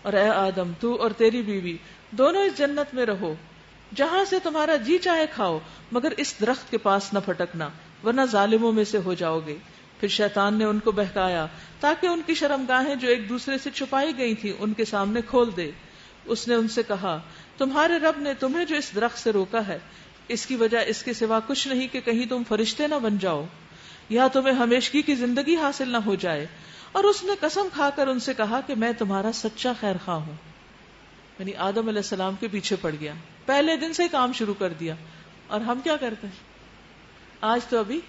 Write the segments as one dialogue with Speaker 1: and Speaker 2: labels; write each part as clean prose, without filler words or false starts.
Speaker 1: اور اے آدم تو اور تیری بیوی دونوں اس جنت میں رہو جہاں سے تمہارا جی چاہے کھاؤ، مگر اس درخت کے پاس نہ پھٹکنا ورنہ ظالموں میں سے ہو جاؤ گے۔ پھر شیطان نے ان کو بہکایا تاکہ ان کی شرمگاہیں جو ایک دوسرے سے چھپائی گئی تھی ان کے سامنے کھول دے۔ اس نے ان سے کہا تمہارے رب نے تمہیں جو اس درخت سے روکا ہے اس کی وجہ اس کے سوا کچھ نہیں کہ کہیں تم فرشتے نہ بن جاؤ یا تمہیں ہمیشگی کی زندگی حاصل نہ ہو جائے۔ اور اس نے قسم کھا کر ان سے کہا کہ میں تمہارا سچا خیر خواہ ہوں۔ یعنی آدم علیہ السلام کے پیچھے پڑ گیا، پہلے دن سے ہی کام شروع کر دیا۔ اور ہم کیا کرتے ہیں؟ آج تو ابھی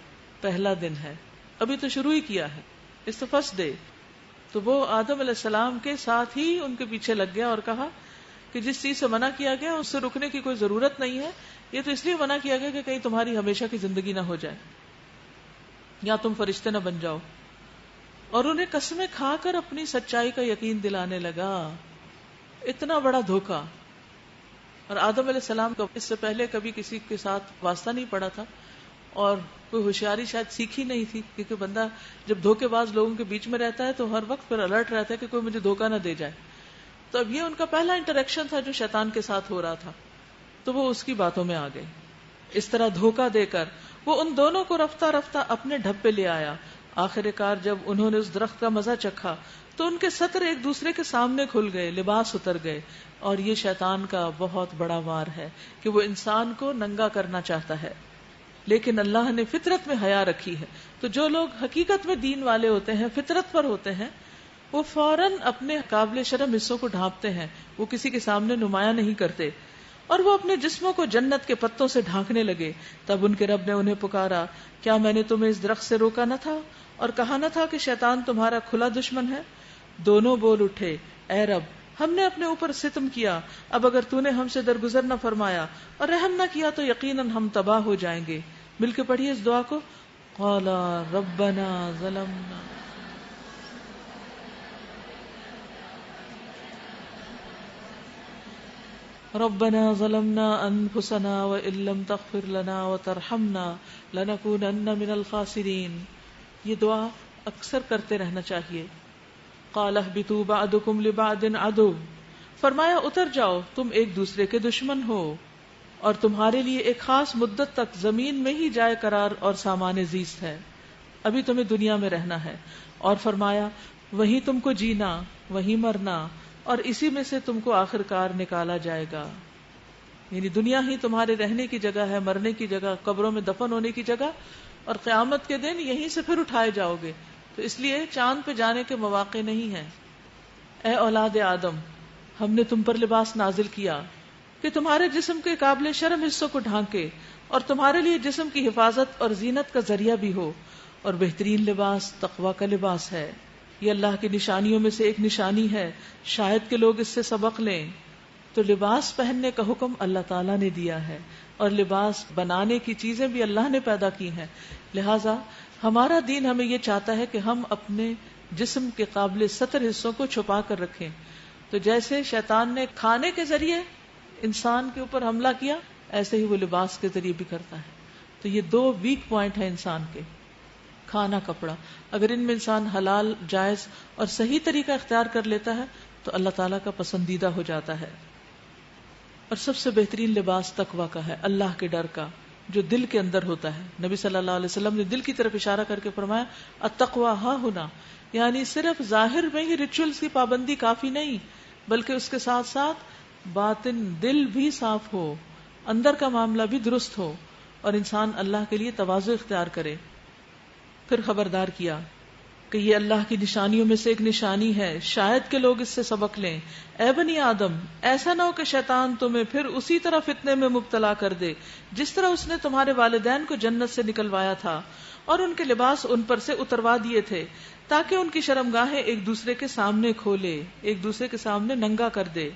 Speaker 1: پہلا دن ہے، ابھی تو شروع ہی کیا ہے، اس تو فرسٹ ڈے۔ تو وہ آدم علیہ السلام کے ساتھ ہی ان کے پیچھے لگ گیا اور کہا کہ جس چیز سے منع کیا گیا اس سے رکنے کی کوئی ضرورت نہیں ہے، یہ تو اس لیے منع کیا گیا کہ کہیں تمہاری ہمیشہ کی زندگی نہ ہو جائے یا تم فرشتے نہ بن جاؤ۔ اور انہیں قسمیں کھا کر اپنی سچائی کا یقین دلانے لگا۔ اتنا بڑا دھوکا۔ اور آدم علیہ السلام کو اس سے پہلے کبھی کسی کے ساتھ واسطہ نہیں پڑا تھا اور کوئی ہوشیاری شاید سیکھی نہیں تھی، کیونکہ بندہ جب دھوکے باز لوگوں کے بیچ میں رہتا ہے تو ہر وقت پھر الرٹ رہتا ہے کہ کوئی مجھے دھوکا نہ دے جائے۔ تو اب یہ ان کا پہلا انٹریکشن تھا جو شیطان کے ساتھ ہو رہا تھا، تو وہ اس کی باتوں میں آ گئے۔ اس طرح دھوکا دے کر وہ ان دونوں کو رفتہ رفتہ اپنے ڈھب پہ لے آیا۔ آخر کار جب انہوں نے اس درخت کا مزہ چکھا تو ان کے ستر ایک دوسرے کے سامنے کھل گئے، لباس اتر گئے۔ اور یہ شیطان کا بہت بڑا وار ہے کہ وہ انسان کو ننگا کرنا چاہتا ہے، لیکن اللہ نے فطرت میں حیا رکھی ہے۔ تو جو لوگ حقیقت میں دین والے ہوتے ہیں، فطرت پر ہوتے ہیں، وہ فوراً اپنے قابل شرم حصوں کو ڈھانپتے ہیں، وہ کسی کے سامنے نمایاں نہیں کرتے، اور وہ اپنے جسموں کو جنت کے پتوں سے ڈھانکنے لگے۔ تب ان کے رب نے انہیں پکارا، کیا میں نے تمہیں اس درخت سے روکا نہ تھا اور کہا نہ تھا کہ شیطان تمہارا کھلا دشمن ہے؟ دونوں بول اٹھے، اے رب ہم نے اپنے اوپر ستم کیا، اب اگر تو نے ہم سے درگزر نہ فرمایا اور رحم نہ کیا تو یقیناً ہم تباہ ہو جائیں گے۔ مل کے پڑھیے اس دعا کو۔ قالا ربنا ظلمنا ربنا ظلمنا انفسنا وان لم تغفر لنا وترحمنا لنكونن من الخاسرین۔ یہ دعا اکثر کرتے رہنا چاہیے۔ قال اهبطوا بعضكم لبعض عدو، فرمایا اتر جاؤ تم ایک دوسرے کے دشمن ہو، اور تمہارے لیے ایک خاص مدت تک زمین میں ہی جائے قرار اور سامان زیست ہے، ابھی تمہیں دنیا میں رہنا ہے۔ اور فرمایا وہیں تم کو جینا، وہیں مرنا، اور اسی میں سے تم کو آخر کار نکالا جائے گا۔ یعنی دنیا ہی تمہارے رہنے کی جگہ ہے، مرنے کی جگہ، قبروں میں دفن ہونے کی جگہ، اور قیامت کے دن یہیں سے پھر اٹھائے جاؤ گے۔ تو اس لیے چاند پہ جانے کے مواقع نہیں ہیں۔ اے اولاد آدم، ہم نے تم پر لباس نازل کیا کہ تمہارے جسم کے قابل شرم حصوں کو ڈھانکے اور تمہارے لیے جسم کی حفاظت اور زینت کا ذریعہ بھی ہو، اور بہترین لباس تقوی کا لباس ہے۔ یہ اللہ کی نشانیوں میں سے ایک نشانی ہے، شاید کہ لوگ اس سے سبق لیں۔ تو لباس پہننے کا حکم اللہ تعالیٰ نے دیا ہے، اور لباس بنانے کی چیزیں بھی اللہ نے پیدا کی ہیں۔ لہٰذا ہمارا دین ہمیں یہ چاہتا ہے کہ ہم اپنے جسم کے قابل ستر حصوں کو چھپا کر رکھیں۔ تو جیسے شیطان نے کھانے کے ذریعے انسان کے اوپر حملہ کیا، ایسے ہی وہ لباس کے ذریعے بھی کرتا ہے۔ تو یہ دو ویک پوائنٹ ہیں انسان کے، کھانا، کپڑا۔ اگر ان میں انسان حلال، جائز اور صحیح طریقہ اختیار کر لیتا ہے تو اللہ تعالیٰ کا پسندیدہ ہو جاتا ہے۔ اور سب سے بہترین لباس تقوی کا ہے، اللہ کے ڈر کا، جو دل کے اندر ہوتا ہے۔ نبی صلی اللہ علیہ وسلم نے دل کی طرف اشارہ کر کے فرمایا التقوی ہا ہنا، یعنی صرف ظاہر میں ہی ریچولز کی پابندی کافی نہیں، بلکہ اس کے ساتھ ساتھ باطن، دل بھی صاف ہو، اندر کا معاملہ بھی درست ہو، اور انسان اللہ کے لیے تواضع اختیار کرے۔ پھر خبردار کیا کہ یہ اللہ کی نشانیوں میں سے ایک نشانی ہے، شاید کہ لوگ اس سے سبق لیں۔ اے بنی آدم، ایسا نہ ہو کہ شیطان تمہیں پھر اسی طرح فتنے میں مبتلا کر دے جس طرح اس نے تمہارے والدین کو جنت سے نکلوایا تھا اور ان کے لباس ان پر سے اتروا دیے تھے، تاکہ ان کی شرمگاہیں ایک دوسرے کے سامنے کھولے، ایک دوسرے کے سامنے ننگا کر دے۔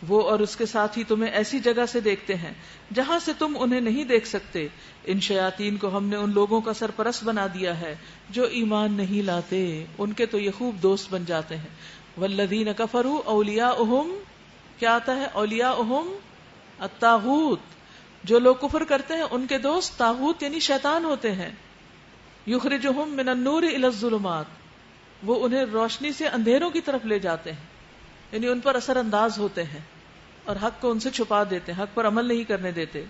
Speaker 1: وہ اور اس کے ساتھی تمہیں ایسی جگہ سے دیکھتے ہیں جہاں سے تم انہیں نہیں دیکھ سکتے۔ ان شیاطین کو ہم نے ان لوگوں کا سرپرست بنا دیا ہے جو ایمان نہیں لاتے، ان کے تو یہ خوب دوست بن جاتے ہیں۔ والذین کفروا اولیاؤہم، کیا آتا ہے؟ اولیاؤہم الطاغوت، جو لوگ کفر کرتے ہیں ان کے دوست طاغوت یعنی شیطان ہوتے ہیں۔ یخرجہم من النور الی الظلمات، وہ انہیں روشنی سے اندھیروں کی طرف لے جاتے ہیں۔ یعنی ان پر اثر انداز ہوتے ہیں اور حق کو ان سے چھپا دیتے ہیں، حق پر عمل نہیں کرنے دیتے.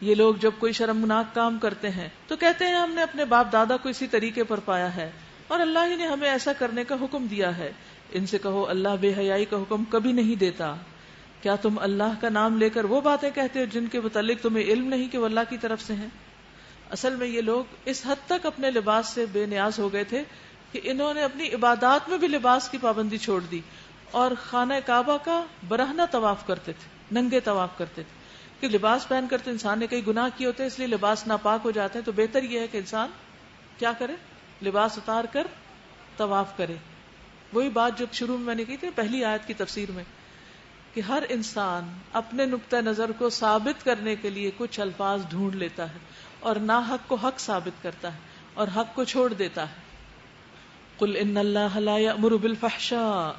Speaker 1: یہ لوگ جب کوئی شرمناک کام کرتے ہیں تو کہتے ہیں ہم نے اپنے باپ دادا کو اسی طریقے پر پایا ہے اور اللہ ہی نے ہمیں ایسا کرنے کا حکم دیا ہے. ان سے کہو اللہ بے حیائی کا حکم کبھی نہیں دیتا. کیا تم اللہ کا نام لے کر وہ باتیں کہتے ہو جن کے متعلق تمہیں علم نہیں کہ وہ اللہ کی طرف سے ہیں؟ اصل میں یہ لوگ اس حد تک اپنے لباس سے بے نیاز ہو گئے تھے کہ انہوں نے اپنی عبادات میں بھی لباس کی پابندی چھوڑ دی اور خانہ کعبہ کا برہنہ طواف کرتے تھے، ننگے طواف کرتے تھے. کہ لباس پہن کر تو انسان نے کئی گناہ کیے ہوتے ہیں، اس لیے لباس ناپاک ہو جاتے ہیں، تو بہتر یہ ہے کہ انسان کیا کرے، لباس اتار کر طواف کرے. وہی بات جو شروع میں نے کی تھی پہلی آیت کی تفسیر میں، کہ ہر انسان اپنے نقطہ نظر کو ثابت کرنے کے لیے کچھ الفاظ ڈھونڈ لیتا ہے اور ناحق کو حق ثابت کرتا ہے اور حق کو چھوڑ دیتا ہے. قل ان اللہ لا یأمر بالفحشاء،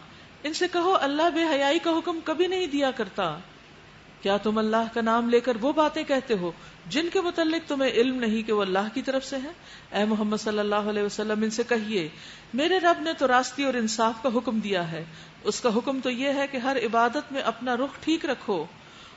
Speaker 1: ان سے کہو اللہ بے حیائی کا حکم کبھی نہیں دیا کرتا. کیا تم اللہ کا نام لے کر وہ باتیں کہتے ہو جن کے متعلق تمہیں علم نہیں کہ وہ اللہ کی طرف سے ہیں؟ اے محمد صلی اللہ علیہ وسلم ان سے کہیے میرے رب نے تو راستی اور انصاف کا حکم دیا ہے. اس کا حکم تو یہ ہے کہ ہر عبادت میں اپنا رخ ٹھیک رکھو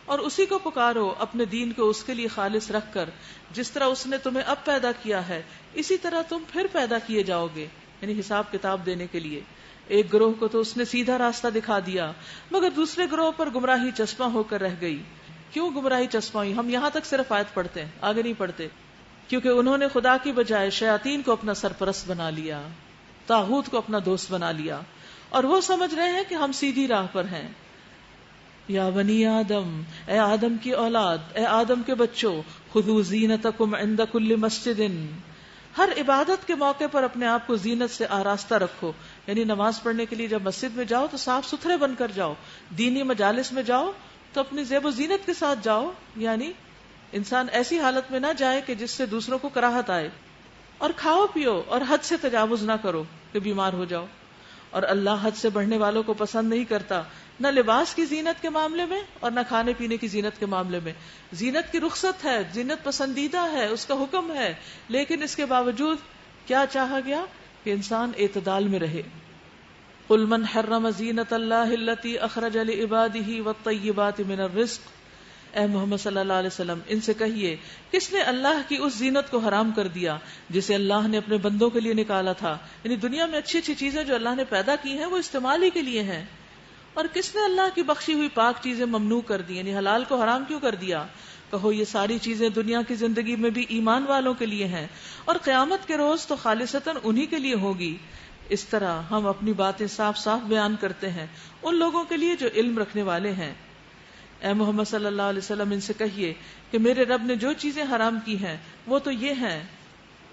Speaker 1: اور اسی کو پکارو اپنے دین کو اس کے لیے خالص رکھ کر. جس طرح اس نے تمہیں اب پیدا کیا ہے اسی طرح تم پھر پیدا کیے جاؤ گے، یعنی حساب کتاب دینے کے لیے. ایک گروہ کو تو اس نے سیدھا راستہ دکھا دیا مگر دوسرے گروہ پر گمراہی چشمہ ہو کر رہ گئی. کیوں گمراہی چشمہ ہوئی؟ ہم یہاں تک صرف آیت پڑھتے ہیں، آگے نہیں پڑھتے. کیونکہ انہوں نے خدا کی بجائے شیاطین کو اپنا سرپرست بنا لیا، طاغوت کو اپنا دوست بنا لیا، اور وہ سمجھ رہے ہیں کہ ہم سیدھی راہ پر ہیں. یا بنی آدم، اے آدم کی اولاد، اے آدم کے بچوں، خذوا زینتکم عند کل مسجد، ہر عبادت کے موقع پر اپنے آپ کو زینت سے آراستہ رکھو. یعنی نماز پڑھنے کے لیے جب مسجد میں جاؤ تو صاف ستھرے بن کر جاؤ، دینی مجالس میں جاؤ تو اپنی زیب و زینت کے ساتھ جاؤ، یعنی انسان ایسی حالت میں نہ جائے کہ جس سے دوسروں کو کراہت آئے. اور کھاؤ پیو اور حد سے تجاوز نہ کرو کہ بیمار ہو جاؤ. اور اللہ حد سے بڑھنے والوں کو پسند نہیں کرتا، نہ لباس کی زینت کے معاملے میں اور نہ کھانے پینے کی زینت کے معاملے میں. زینت کی رخصت ہے، زینت پسندیدہ ہے، اس کا حکم ہے، لیکن اس کے باوجود کیا چاہا گیا کہ انسان اعتدال میں رہے. قل من حرم زینت اللہ التی اخرج لعباده والطیبات من الرزق، اے محمد صلی اللہ علیہ وسلم ان سے کہیے کس نے اللہ کی اس زینت کو حرام کر دیا جسے اللہ نے اپنے بندوں کے لیے نکالا تھا. یعنی دنیا میں اچھی اچھی چیزیں جو اللہ نے پیدا کی ہیں وہ استعمال ہی کے لیے ہیں. اور کس نے اللہ کی بخشی ہوئی پاک چیزیں ممنوع کر دی، یعنی حلال کو حرام کیوں کر دیا؟ کہو یہ ساری چیزیں دنیا کی زندگی میں بھی ایمان والوں کے لیے ہیں اور قیامت کے روز تو خالصتاً انہی کے لیے ہوگی. اس طرح ہم اپنی باتیں صاف صاف بیان کرتے ہیں ان لوگوں کے لیے جو علم رکھنے والے ہیں. اے محمد صلی اللہ علیہ وسلم ان سے کہیے کہ میرے رب نے جو چیزیں حرام کی ہیں وہ تو یہ ہیں: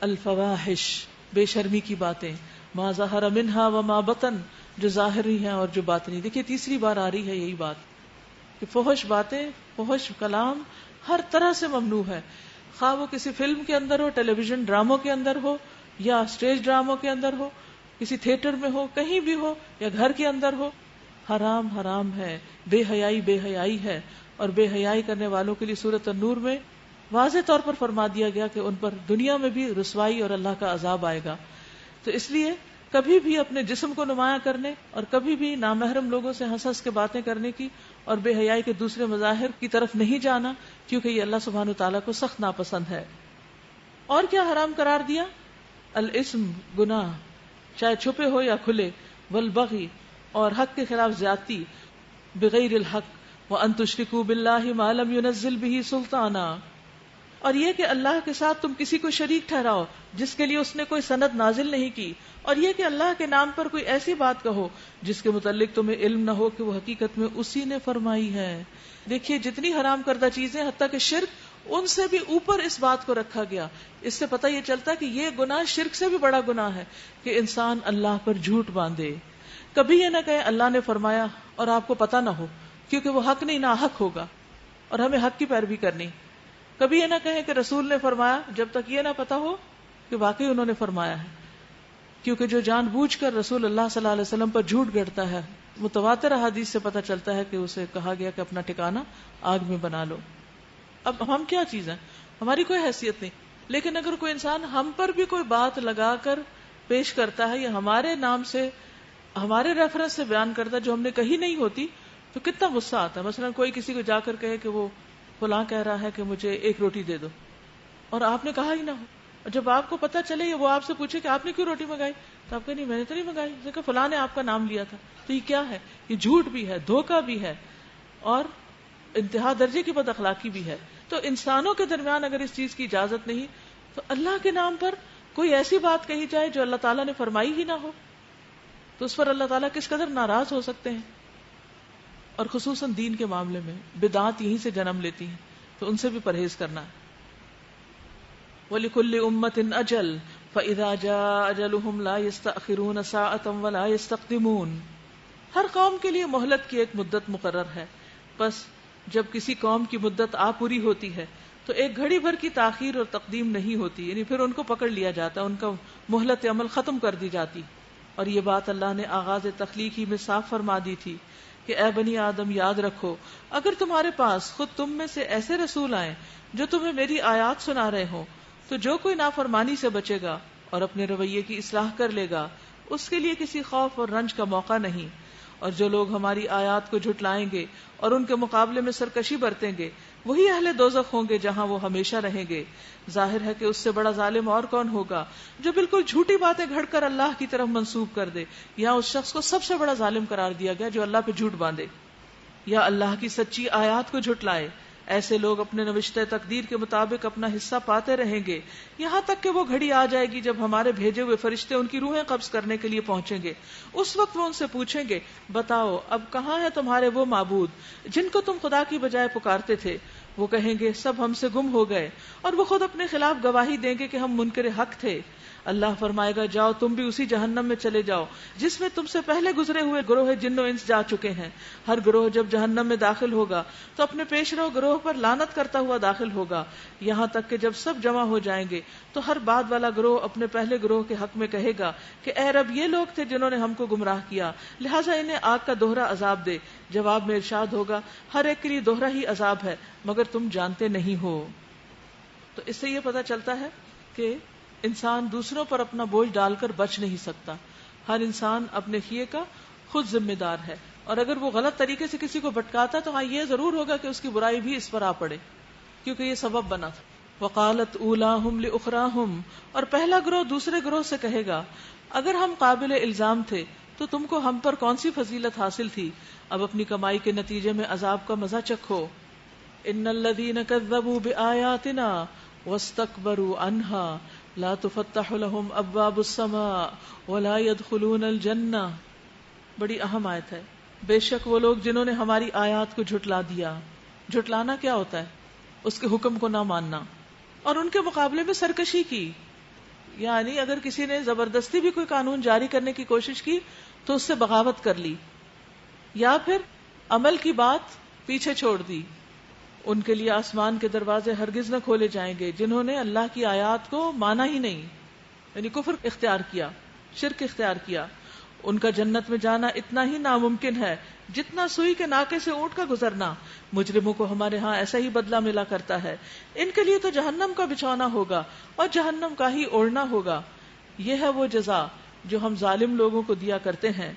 Speaker 1: الفواحش، بے شرمی کی باتیں، ما ظہر منہا وما بطن، جو ظاہری ہیں اور جو باطنی. دیکھیے تیسری بار آ رہی ہے یہی بات کہ فحش باتیں، فحش کلام ہر طرح سے ممنوع ہے، خواہ وہ کسی فلم کے اندر ہو، ٹیلی ویژن ڈراموں کے اندر ہو، یا اسٹیج ڈراموں کے اندر ہو، کسی تھیٹر میں ہو، کہیں بھی ہو، یا گھر کے اندر ہو. حرام حرام ہے. بے حیائی بے حیائی ہے، اور بے حیائی کرنے والوں کے لیے سورۃ النور میں واضح طور پر فرما دیا گیا کہ ان پر دنیا میں بھی رسوائی اور اللہ کا عذاب آئے گا. تو اس لیے کبھی بھی اپنے جسم کو نمایاں کرنے اور کبھی بھی نامحرم لوگوں سے ہنس ہنس کے باتیں کرنے کی اور بے حیائی کے دوسرے مظاہر کی طرف نہیں جانا، کیونکہ یہ اللہ سبحانہ وتعالیٰ کو سخت ناپسند ہے. اور کیا حرام قرار دیا؟ الاسم، گناہ، چاہے چھپے ہو یا کھلے، والبغی، اور حق کے خلاف زیادتی، بغیر الحق، وان تشرکوا باللہ ما لم ينزل به سلطانا، اور یہ کہ اللہ کے ساتھ تم کسی کو شریک ٹھہراؤ جس کے لیے اس نے کوئی سند نازل نہیں کی، اور یہ کہ اللہ کے نام پر کوئی ایسی بات کہو جس کے متعلق تمہیں علم نہ ہو کہ وہ حقیقت میں اسی نے فرمائی ہے. دیکھیے جتنی حرام کردہ چیزیں، حتیٰ کہ شرک، ان سے بھی اوپر اس بات کو رکھا گیا. اس سے پتہ یہ چلتا ہے کہ یہ گناہ شرک سے بھی بڑا گناہ ہے کہ انسان اللہ پر جھوٹ باندھے. کبھی یہ نہ کہے اللہ نے فرمایا اور آپ کو پتہ نہ ہو، کیونکہ وہ حق نہیں، ناحق ہوگا اور ہمیں حق کی پیروی کرنی. کبھی یہ نہ کہے کہ رسول نے فرمایا جب تک یہ نہ پتا ہو کہ واقعی انہوں نے فرمایا ہے، کیونکہ جو جان بوجھ کر رسول اللہ صلی اللہ علیہ وسلم پر جھوٹ گڑتا ہے، متواتر احادیث سے پتہ چلتا ہے کہ اسے کہا گیا کہ اپنا ٹھکانہ آگ میں بنا لو. اب ہم کیا چیز ہیں؟ ہماری کوئی حیثیت نہیں، لیکن اگر کوئی انسان ہم پر بھی کوئی بات لگا کر پیش کرتا ہے یا ہمارے نام سے ہمارے ریفرنس سے بیان کرتا جو ہم نے کہی نہیں ہوتی تو کتنا غصہ آتا ہے. مثلا کوئی کسی کو جا کر کہے کہ وہ فلاں کہہ رہا ہے کہ مجھے ایک روٹی دے دو اور آپ نے کہا ہی نہ ہو, اور جب آپ کو پتا چلے یا وہ آپ سے پوچھے کہ آپ نے کیوں روٹی منگائی تو آپ کہ نہیں میں نے تو نہیں منگائی, کہ فلاں نے آپ کا نام لیا تھا. تو یہ کیا ہے؟ یہ جھوٹ بھی ہے, دھوکہ بھی ہے, اور انتہا درجے کی بد اخلاقی بھی ہے. تو انسانوں کے درمیان اگر اس چیز کی اجازت نہیں تو اللہ کے نام پر کوئی ایسی بات کہی جائے جو اللہ تعالیٰ نے فرمائی ہی نہ ہو تو اس پر اللہ تعالیٰ کس قدر ناراض ہو سکتے ہیں. اور خصوصاً دین کے معاملے میں بدعات یہیں سے جنم لیتی ہیں, تو ان سے بھی پرہیز کرنا ہے. وَلِكُلِّ أُمَّةٍ أَجَلٌ فَإِذَا جَاءَ أَجَلُهُمْ لَا يَسْتَأْخِرُونَ سَاعَةً وَلَا يَسْتَقْدِمُونَ. ہر قوم کے لیے مہلت کی ایک مدت مقرر ہے, بس جب کسی قوم کی مدت آ پوری ہوتی ہے تو ایک گھڑی بھر کی تاخیر اور تقدیم نہیں ہوتی, یعنی پھر ان کو پکڑ لیا جاتا, ان کا مہلت عمل ختم کر دی جاتی. اور یہ بات اللہ نے آغاز تخلیق ہی میں صاف فرما دی تھی کہ اے بنی آدم یاد رکھو, اگر تمہارے پاس خود تم میں سے ایسے رسول آئیں جو تمہیں میری آیات سنا رہے ہوں تو جو کوئی نافرمانی سے بچے گا اور اپنے رویے کی اصلاح کر لے گا اس کے لیے کسی خوف اور رنج کا موقع نہیں. اور جو لوگ ہماری آیات کو جھٹلائیں گے اور ان کے مقابلے میں سرکشی برتیں گے وہی اہل دوزخ ہوں گے جہاں وہ ہمیشہ رہیں گے. ظاہر ہے کہ اس سے بڑا ظالم اور کون ہوگا جو بالکل جھوٹی باتیں گھڑ کر اللہ کی طرف منسوب کر دے. یہاں اس شخص کو سب سے بڑا ظالم قرار دیا گیا جو اللہ پہ جھوٹ باندھے یا اللہ کی سچی آیات کو جھٹلائے. ایسے لوگ اپنے نوشتہ تقدیر کے مطابق اپنا حصہ پاتے رہیں گے یہاں تک کہ وہ گھڑی آ جائے گی جب ہمارے بھیجے ہوئے فرشتے ان کی روحیں قبض کرنے کے لیے پہنچیں گے. اس وقت وہ ان سے پوچھیں گے بتاؤ اب کہاں ہیں تمہارے وہ معبود جن کو تم خدا کی بجائے پکارتے تھے. وہ کہیں گے سب ہم سے گم ہو گئے, اور وہ خود اپنے خلاف گواہی دیں گے کہ ہم منکر حق تھے. اللہ فرمائے گا جاؤ تم بھی اسی جہنم میں چلے جاؤ جس میں تم سے پہلے گزرے ہوئے گروہ جن و انس جا چکے ہیں. ہر گروہ جب جہنم میں داخل ہوگا تو اپنے پیش رو گروہ پر لعنت کرتا ہوا داخل ہوگا, یہاں تک کہ جب سب جمع ہو جائیں گے تو ہر بعد والا گروہ اپنے پہلے گروہ کے حق میں کہے گا کہ اے رب یہ لوگ تھے جنہوں نے ہم کو گمراہ کیا, لہٰذا انہیں آگ کا دوہرا عذاب دے. جواب میں ارشاد ہوگا ہر ایک کے لیے دوہرا ہی عذاب ہے مگر تم جانتے نہیں ہو. تو اس سے یہ پتہ چلتا ہے کہ انسان دوسروں پر اپنا بوجھ ڈال کر بچ نہیں سکتا. ہر انسان اپنے کیے کا خود ذمہ دار ہے, اور اگر وہ غلط طریقے سے کسی کو بھٹکاتا تو ہاں یہ ضرور ہوگا کہ اس کی برائی بھی اس پر آ پڑے کیونکہ یہ سبب بنا تھا. وقالت اولاہم لاخراہم, اور پہلا گروہ دوسرے گروہ سے کہے گا اگر ہم قابل الزام تھے تو تم کو ہم پر کون سی فضیلت حاصل تھی, اب اپنی کمائی کے نتیجے میں عذاب کا مزہ چکھو. ان الذین کذبوا بآیاتنا واستکبروا عنها لا تفتح لهم ابواب السماء ولا يدخلون الجنہ. بڑی اہم آیت ہے. بے شک وہ لوگ جنہوں نے ہماری آیات کو جھٹلا دیا. جھٹلانا کیا ہوتا ہے؟ اس کے حکم کو نہ ماننا اور ان کے مقابلے میں سرکشی کی. یعنی اگر کسی نے زبردستی بھی کوئی قانون جاری کرنے کی کوشش کی تو اس سے بغاوت کر لی, یا پھر عمل کی بات پیچھے چھوڑ دی. ان کے لیے آسمان کے دروازے ہرگز نہ کھولے جائیں گے جنہوں نے اللہ کی آیات کو مانا ہی نہیں, یعنی کفر اختیار کیا, شرک اختیار کیا. ان کا جنت میں جانا اتنا ہی ناممکن ہے جتنا سوئی کے ناکے سے اونٹ کا گزرنا. مجرموں کو ہمارے ہاں ایسا ہی بدلہ ملا کرتا ہے. ان کے لیے تو جہنم کا بچھونا ہوگا اور جہنم کا ہی اوڑھنا ہوگا. یہ ہے وہ جزا جو ہم ظالم لوگوں کو دیا کرتے ہیں,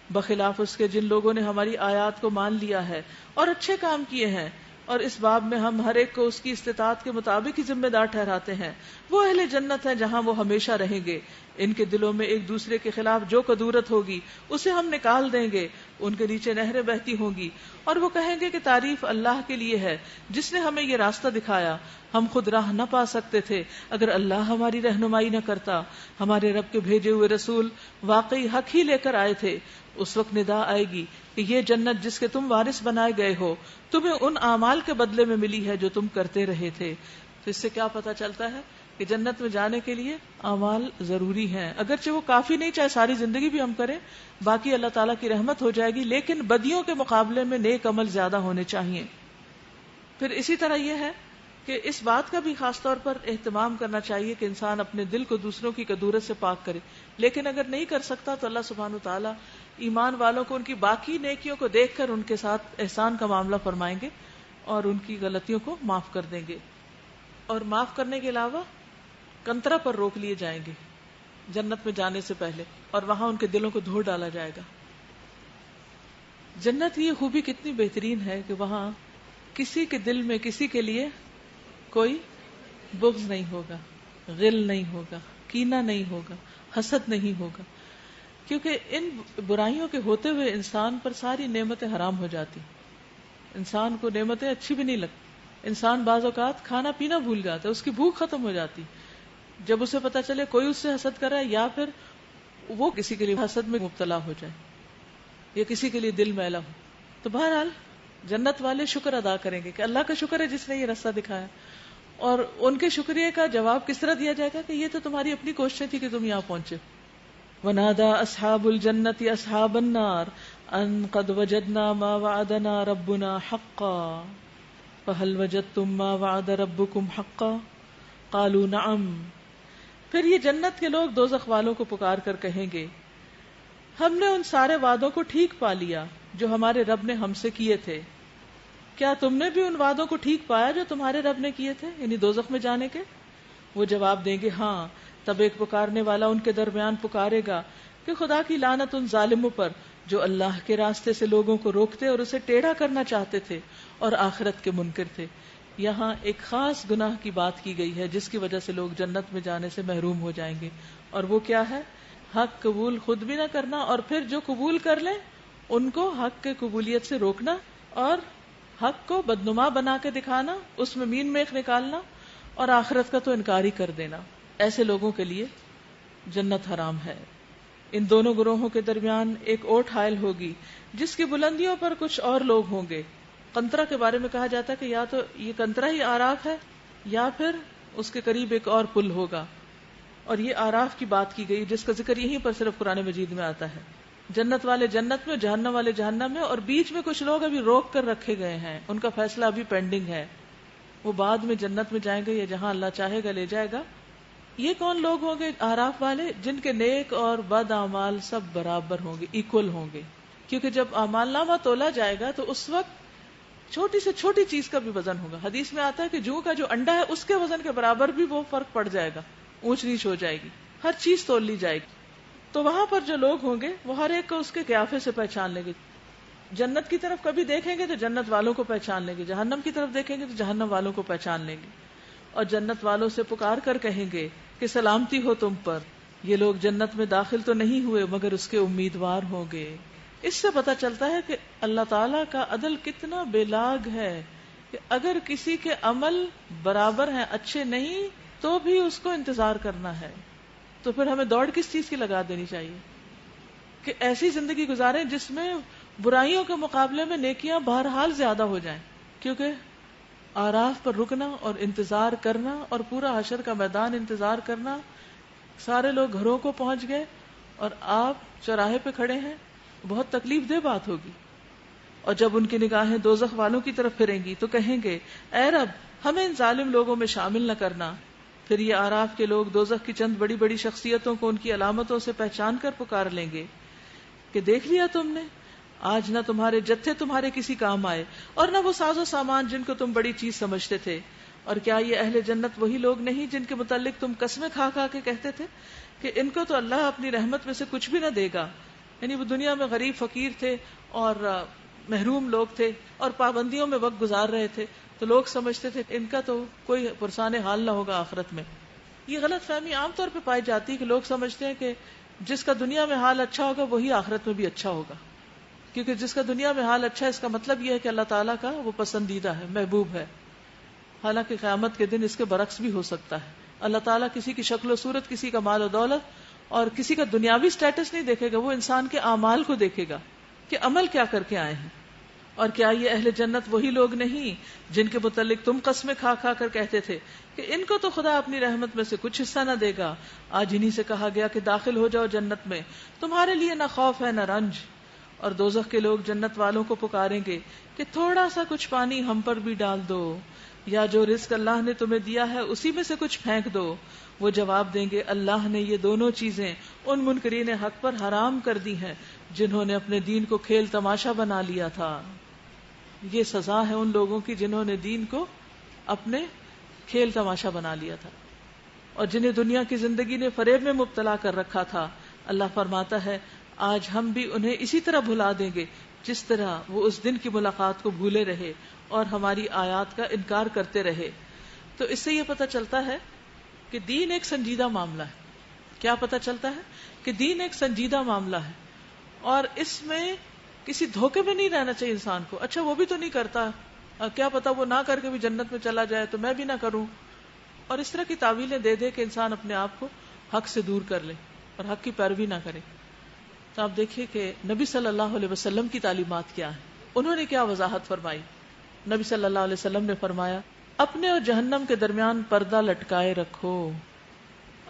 Speaker 1: بخلاف اس کے جن لوگوں نے ہماری آیات کو مان لیا ہے اور اچھے کام کیے ہیں. اور اس باب میں ہم ہر ایک کو اس کی استطاعت کے مطابق ہی ذمہ دار ٹھہراتے ہیں. وہ اہل جنت ہیں جہاں وہ ہمیشہ رہیں گے. ان کے دلوں میں ایک دوسرے کے خلاف جو کدورت ہوگی اسے ہم نکال دیں گے. ان کے نیچے نہریں بہتی ہوں گی اور وہ کہیں گے کہ تعریف اللہ کے لیے ہے جس نے ہمیں یہ راستہ دکھایا. ہم خود راہ نہ پا سکتے تھے اگر اللہ ہماری رہنمائی نہ کرتا. ہمارے رب کے بھیجے ہوئے رسول واقعی حق ہی لے کر آئے تھے. اس وقت ندا آئے گی کہ یہ جنت جس کے تم وارث بنائے گئے ہو تمہیں ان اعمال کے بدلے میں ملی ہے جو تم کرتے رہے تھے. تو اس سے کیا پتا چلتا ہے کہ جنت میں جانے کے لیے اعمال ضروری ہیں. اگرچہ وہ کافی نہیں, چاہے ساری زندگی بھی ہم کریں باقی اللہ تعالیٰ کی رحمت ہو جائے گی, لیکن بدیوں کے مقابلے میں نیک عمل زیادہ ہونے چاہیے. پھر اسی طرح یہ ہے کہ اس بات کا بھی خاص طور پر اہتمام کرنا چاہیے کہ انسان اپنے دل کو دوسروں کی کدورت سے پاک کرے. لیکن اگر نہیں کر سکتا تو اللہ سبحانہ وتعالیٰ ایمان والوں کو ان کی باقی نیکیوں کو دیکھ کر ان کے ساتھ احسان کا معاملہ فرمائیں گے اور ان کی غلطیوں کو معاف کر دیں گے. اور معاف کرنے کے علاوہ کنترا پر روک لیے جائیں گے. جنت میں جانے سے پہلے، اور وہاں ان کے دلوں کو دھو ڈالا جائے گا. جنت کی یہ خوبی کتنی بہترین ہے کہ وہاں کسی کے دل میں کسی کے لیے کوئی بغض نہیں ہوگا، غل نہیں ہوگا، کینہ نہیں ہوگا، حسد نہیں ہوگا. کیونکہ ان برائیوں کے ہوتے ہوئے انسان پر ساری نعمتیں حرام ہو جاتی. انسان کو نعمتیں اچھی بھی نہیں لگتی. انسان بعض اوقات کھانا پینا بھول جاتا ہے، اس کی بھوک ختم ہو جاتی جب اسے پتا چلے کوئی اس سے حسد کر رہا ہے، یا پھر وہ کسی کے لیے حسد میں مبتلا ہو جائے یا کسی کے لیے دل میلا ہو. تو بہرحال جنت والے شکر ادا کریں گے کہ اللہ کا شکر ہے جس نے یہ راستہ دکھایا. اور ان کے شکریہ کا جواب کس طرح دیا جائے گا کہ یہ تو تمہاری اپنی کوششیں تھی کہ تم یہاں پہنچے. وَنَادَى أَصْحَابُ الْجَنَّةِ أَصْحَابَ النَّارِ أَن قَدْ وَجَدْنَا مَا وَعَدَنَا رَبُّنَا حَقًّا فَهَلْ وَجَدْتُم مَّا وَعَدَ رَبُّكُمْ حَقًّا قَالُوا نَعَمْ. پھر یہ جنت کے لوگ دوزخ والوں کو پکار کر کہیں گے ہم نے ان سارے وعدوں کو ٹھیک پا لیا جو ہمارے رب نے ہم سے کیے تھے. کیا تم نے بھی ان وعدوں کو ٹھیک پایا جو تمہارے رب نے کیے تھے، یعنی دوزخ میں جانے کے؟ وہ جواب دیں گے ہاں. تب ایک پکارنے والا ان کے درمیان پکارے گا کہ خدا کی لعنت ان ظالموں پر جو اللہ کے راستے سے لوگوں کو روکتے اور اسے ٹیڑھا کرنا چاہتے تھے اور آخرت کے منکر تھے. یہاں ایک خاص گناہ کی بات کی گئی ہے جس کی وجہ سے لوگ جنت میں جانے سے محروم ہو جائیں گے، اور وہ کیا ہے؟ حق قبول خود بھی نہ کرنا، اور پھر جو قبول کر لیں ان کو حق کے قبولیت سے روکنا، اور حق کو بدنما بنا کے دکھانا، اس میں مین میخ نکالنا، اور آخرت کا تو انکار ہی کر دینا. ایسے لوگوں کے لیے جنت حرام ہے. ان دونوں گروہوں کے درمیان ایک اوٹ حائل ہوگی جس کی بلندیوں پر کچھ اور لوگ ہوں گے. قنطرہ کے بارے میں کہا جاتا ہے کہ یا تو یہ قنطرہ ہی آراف ہے یا پھر اس کے قریب ایک اور پل ہوگا، اور یہ آراف کی بات کی گئی جس کا ذکر یہیں پر صرف قرآن مجید میں آتا ہے. جنت والے جنت میں، جہنم والے جہنم میں، اور بیچ میں کچھ لوگ ابھی روک کر رکھے گئے ہیں، ان کا فیصلہ ابھی پینڈنگ ہے. وہ بعد میں جنت میں جائیں گے یا جہاں اللہ چاہے گا لے جائے گا. یہ کون لوگ ہوں گے؟ آراف والے جن کے نیک اور بد اعمال سب برابر ہوں گے، ایکول ہوں گے. کیونکہ جب اعمال نامہ تولا جائے گا تو اس وقت چھوٹی سے چھوٹی چیز کا بھی وزن ہوگا. حدیث میں آتا ہے کہ جو کا جو انڈا ہے اس کے وزن کے برابر بھی وہ فرق پڑ جائے گا، اونچ نیچ ہو جائے گی، ہر چیز تول لی جائے گی. تو وہاں پر جو لوگ ہوں گے وہ ہر ایک کو اس کے قیافے سے پہچان لیں گے. جنت کی طرف کبھی دیکھیں گے تو جنت والوں کو پہچان لیں گے، جہنم کی طرف دیکھیں گے تو جہنم والوں کو پہچان لیں گے. اور جنت والوں سے پکار کر کہیں گے کہ سلامتی ہو تم پر، یہ لوگ جنت میں داخل تو نہیں ہوئے مگر اس کے امیدوار ہوں گے. اس سے پتہ چلتا ہے کہ اللہ تعالیٰ کا عدل کتنا بے لاگ ہے کہ اگر کسی کے عمل برابر ہیں، اچھے نہیں، تو بھی اس کو انتظار کرنا ہے. تو پھر ہمیں دوڑ کس چیز کی لگا دینی چاہیے کہ ایسی زندگی گزاریں جس میں برائیوں کے مقابلے میں نیکیاں بہرحال زیادہ ہو جائیں. کیونکہ آراف پر رکنا اور انتظار کرنا اور پورا حشر کا میدان انتظار کرنا، سارے لوگ گھروں کو پہنچ گئے اور آپ چوراہے پہ کھڑے ہیں، بہت تکلیف دہ بات ہوگی. اور جب ان کی نگاہیں دوزخ والوں کی طرف پھریں گی تو کہیں گے اے رب ہمیں ان ظالم لوگوں میں شامل نہ کرنا. پھر یہ آراف کے لوگ دوزخ کی چند بڑی بڑی شخصیتوں کو ان کی علامتوں سے پہچان کر پکار لیں گے کہ دیکھ لیا تم نے، آج نہ تمہارے جتھے تمہارے کسی کام آئے اور نہ وہ ساز و سامان جن کو تم بڑی چیز سمجھتے تھے. اور کیا یہ اہل جنت وہی لوگ نہیں جن کے متعلق تم قسمیں کھا کھا کے کہتے تھے کہ ان کو تو اللہ اپنی رحمت میں سے کچھ بھی نہ دے گا؟ یعنی وہ دنیا میں غریب فقیر تھے اور محروم لوگ تھے اور پابندیوں میں وقت گزار رہے تھے، تو لوگ سمجھتے تھے ان کا تو کوئی پرسان حال نہ ہوگا آخرت میں. یہ غلط فہمی عام طور پہ پائی جاتی ہے کہ لوگ سمجھتے ہیں کہ جس کا دنیا میں حال اچھا ہوگا وہی آخرت میں بھی اچھا ہوگا. کیونکہ جس کا دنیا میں حال اچھا ہے اس کا مطلب یہ ہے کہ اللہ تعالیٰ کا وہ پسندیدہ ہے، محبوب ہے. حالانکہ قیامت کے دن اس کے برعکس بھی ہو سکتا ہے. اللہ تعالیٰ کسی کی شکل و صورت، کسی کا مال و دولت اور کسی کا دنیاوی سٹیٹس نہیں دیکھے گا، وہ انسان کے اعمال کو دیکھے گا کہ عمل کیا کر کے آئے ہیں. اور کیا یہ اہل جنت وہی لوگ نہیں جن کے متعلق تم قسمیں کھا کھا کر کہتے تھے کہ ان کو تو خدا اپنی رحمت میں سے کچھ حصہ نہ دے گا؟ آج انہی سے کہا گیا کہ داخل ہو جاؤ جنت میں، تمہارے لیے نہ خوف ہے نہ رنج. اور دوزخ کے لوگ جنت والوں کو پکاریں گے کہ تھوڑا سا کچھ پانی ہم پر بھی ڈال دو، یا جو رزق اللہ نے تمہیں دیا ہے اسی میں سے کچھ پھینک دو. وہ جواب دیں گے اللہ نے یہ دونوں چیزیں ان منکرین حق پر حرام کر دی ہیں جنہوں نے اپنے دین کو کھیل تماشا بنا لیا تھا. یہ سزا ہے ان لوگوں کی جنہوں نے دین کو اپنے کھیل تماشا بنا لیا تھا. اور جنہیں دنیا کی زندگی نے فریب میں مبتلا کر رکھا تھا، اللہ فرماتا ہے آج ہم بھی انہیں اسی طرح بھلا دیں گے جس طرح وہ اس دن کی ملاقات کو بھولے رہے اور ہماری آیات کا انکار کرتے رہے۔ تو اس سے یہ پتہ چلتا ہے کہ دین ایک سنجیدہ معاملہ ہے۔ کیا پتہ چلتا ہے؟ کہ دین ایک سنجیدہ معاملہ ہے، اور اس میں کسی دھوکے میں نہیں رہنا چاہیے انسان کو۔ اچھا وہ بھی تو نہیں کرتا، کیا پتا وہ نہ کر کے بھی جنت میں چلا جائے تو میں بھی نہ کروں، اور اس طرح کی تعویلیں دے دے کہ انسان اپنے آپ کو حق سے دور کر لے اور حق کی پیروی نہ کرے۔ تو آپ دیکھیے کہ نبی صلی اللہ علیہ وسلم کی تعلیمات کیا ہیں، انہوں نے کیا وضاحت فرمائی۔ نبی صلی اللہ علیہ وسلم نے فرمایا اپنے اور جہنم کے درمیان پردہ لٹکائے رکھو،